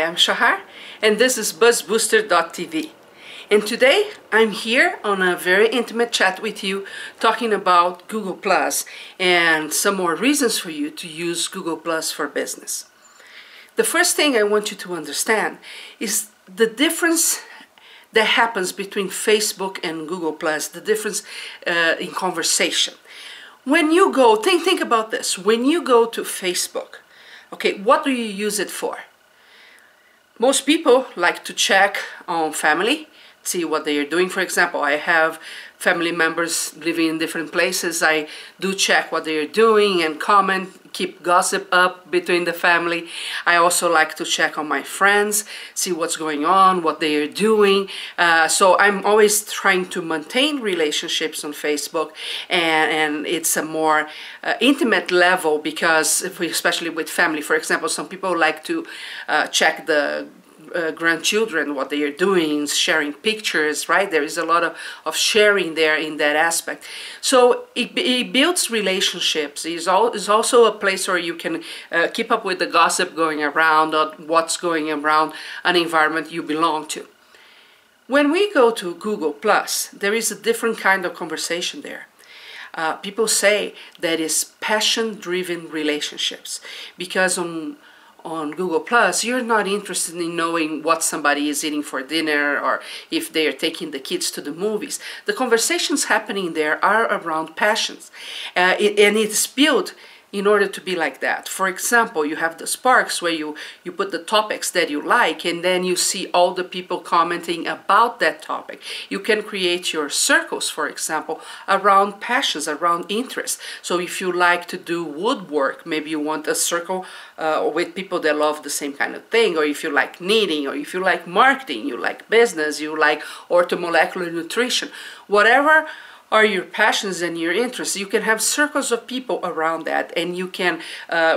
Hi, I'm Shahar, and this is BuzzBooster TV. And today I'm here on a very intimate chat with you talking about Google Plus and some more reasons for you to use Google Plus for business. The first thing I want you to understand is the difference that happens between Facebook and Google Plus, the difference in conversation. When you go, think about this, when you go to Facebook, okay, what do you use it for? Most people like to check on family, see what they are doing. For example, I have family members living in different places. I do check what they are doing and comment, keep gossip up between the family. I also like to check on my friends, see what's going on, what they are doing. So I'm always trying to maintain relationships on Facebook, and it's a more intimate level because, especially with family, for example, some people like to check the grandchildren, what they are doing, sharing pictures, right? There is a lot of sharing there in that aspect. So it builds relationships. It's also a place where you can keep up with the gossip going around or what's going around an environment you belong to. When we go to Google Plus, there is a different kind of conversation there. People say that is passion-driven relationships because on Google Plus, you're not interested in knowing what somebody is eating for dinner or if they are taking the kids to the movies. The conversations happening there are around passions, and it's built in order to be like that. For example, you have the sparks where you put the topics that you like, and then you see all the people commenting about that topic. You can create your circles, for example, around passions, around interests. So if you like to do woodwork, maybe you want a circle with people that love the same kind of thing, or if you like knitting, or if you like marketing, you like business, you like orthomolecular nutrition, whatever are your passions and your interests, you can have circles of people around that, and you can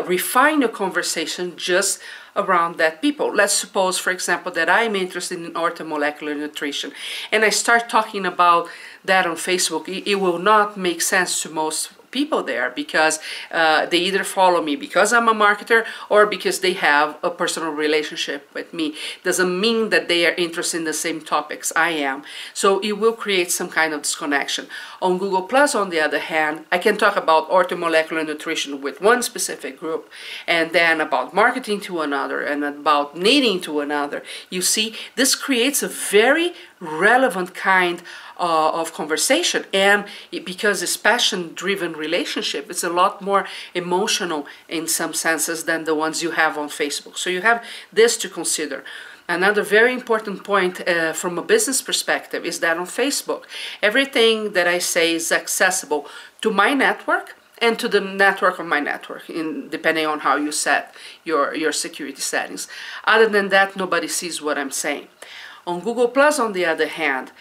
refine your conversation just around that people. Let's suppose, for example, that I'm interested in orthomolecular nutrition, and I start talking about that on Facebook. It will not make sense to most people there because they either follow me because I'm a marketer or because they have a personal relationship with me. Doesn't mean that they are interested in the same topics I am. So it will create some kind of disconnection. On Google Plus, on the other hand, I can talk about orthomolecular nutrition with one specific group, and then about marketing to another, and about knitting to another. You see, this creates a very relevant kind of conversation, and because it's passion-driven relationship, it's a lot more emotional in some senses than the ones you have on Facebook. So you have this to consider. Another very important point from a business perspective is that on Facebook, everything that I say is accessible to my network and to the network of my network, depending on how you set your security settings. Other than that, nobody sees what I'm saying. On Google Plus, on the other hand,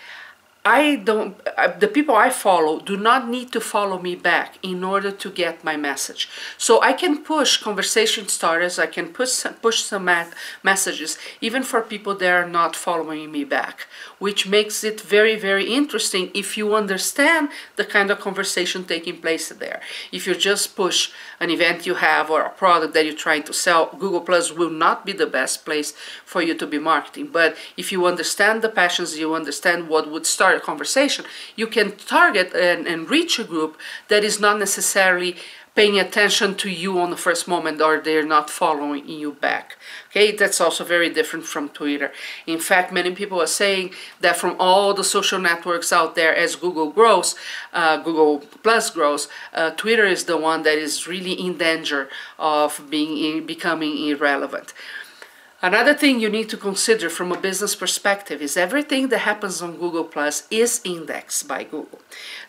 the people I follow do not need to follow me back in order to get my message. So I can push conversation starters, I can push some messages, even for people that are not following me back, which makes it very, very interesting if you understand the kind of conversation taking place there. If you just push an event you have or a product that you're trying to sell, Google Plus will not be the best place for you to be marketing. But if you understand the passions, you understand what would start a conversation, you can target and reach a group that is not necessarily paying attention to you on the first moment, or they're not following you back. Okay, that's also very different from Twitter. In fact, many people are saying that from all the social networks out there, as Google grows, Google Plus grows, Twitter is the one that is really in danger of becoming irrelevant. Another thing you need to consider from a business perspective is everything that happens on Google Plus is indexed by Google.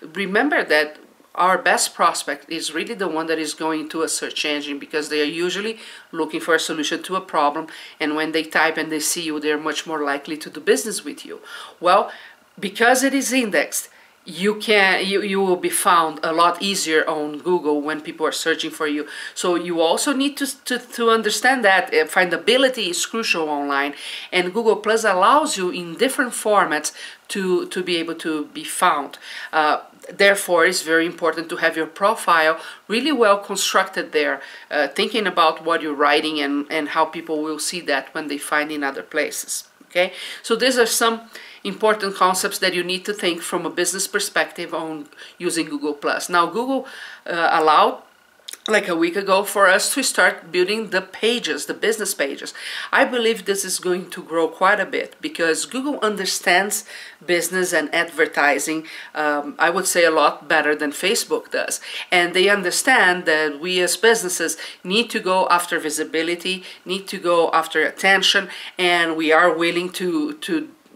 Remember that our best prospect is really the one that is going to a search engine because they are usually looking for a solution to a problem, and when they type and they see you, they're much more likely to do business with you. Well, because it is indexed, you will be found a lot easier on Google when people are searching for you. So you also need to understand that findability is crucial online, and Google Plus allows you in different formats to be able to be found. Therefore, it's very important to have your profile really well constructed there, thinking about what you're writing and how people will see that when they find in other places. Okay, so these are some important concepts that you need to think from a business perspective on using Google+. Now, Google allowed, like a week ago, for us to start building the pages, the business pages. I believe this is going to grow quite a bit because Google understands business and advertising, I would say, a lot better than Facebook does. And they understand that we as businesses need to go after visibility, need to go after attention, and we are willing to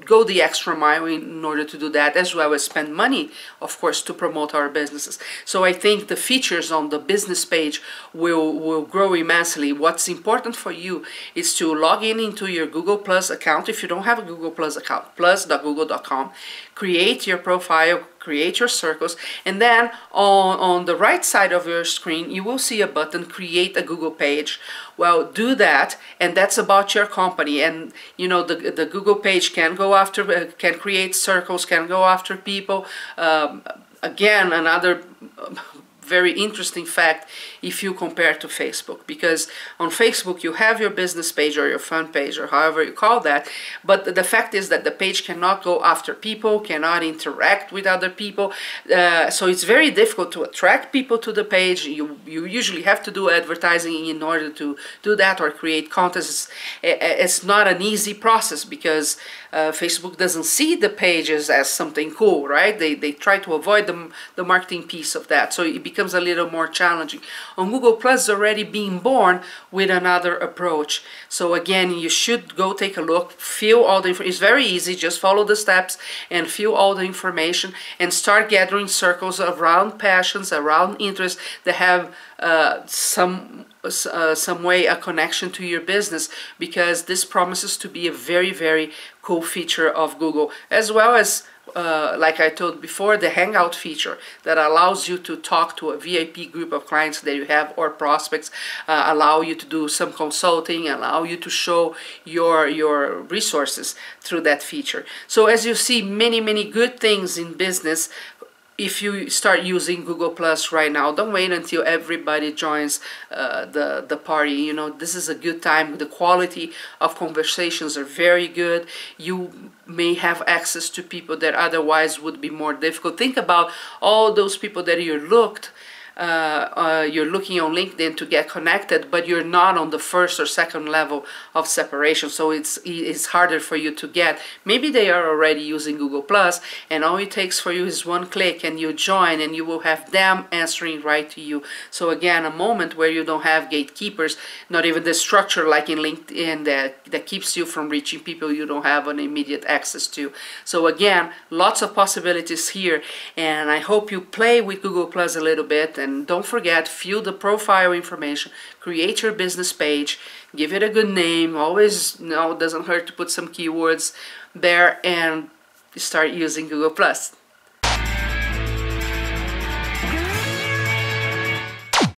go the extra mile in order to do that, as well as spend money, of course, to promote our businesses. So I think the features on the business page will grow immensely. What's important for you is to log in into your Google Plus account. If you don't have a Google Plus account, plus.google.com, create your profile, create your circles, and then on the right side of your screen you will see a button, create a Google page. Well, do that, and that's about your company. And you know, the Google page can go after, can create circles, can go after people. Again, another very interesting fact if you compare to Facebook, because on Facebook you have your business page or your fun page or however you call that, but the fact is that the page cannot go after people, cannot interact with other people, so it's very difficult to attract people to the page. You usually have to do advertising in order to do that, or create contests. It's not an easy process because Facebook doesn't see the pages as something cool, right? They try to avoid the marketing piece of that, so it becomes a little more challenging. On Google Plus, already being born with another approach. So again, you should go take a look, fill all the information. It's very easy, just follow the steps and fill all the information and start gathering circles around passions, around interests that have some way a connection to your business, because this promises to be a very, very cool feature of Google, as well as like I told before, the Hangout feature that allows you to talk to a VIP group of clients that you have or prospects, allow you to do some consulting, allow you to show your resources through that feature. So as you see, many good things in business if you start using Google Plus right now. Don't wait until everybody joins the party. You know, this is a good time. The quality of conversations are very good. You may have access to people that otherwise would be more difficult. Think about all those people that you're looking on LinkedIn to get connected, but you're not on the first or second level of separation, so it's harder for you to get. Maybe they are already using Google Plus, and all it takes for you is one click and you join, and you will have them answering right to you. So again, a moment where you don't have gatekeepers, not even the structure like in LinkedIn that keeps you from reaching people you don't have an immediate access to. So again, lots of possibilities here, and I hope you play with Google Plus a little bit. And don't forget, fill the profile information, create your business page, give it a good name. Always, it doesn't hurt to put some keywords there, and start using Google Plus.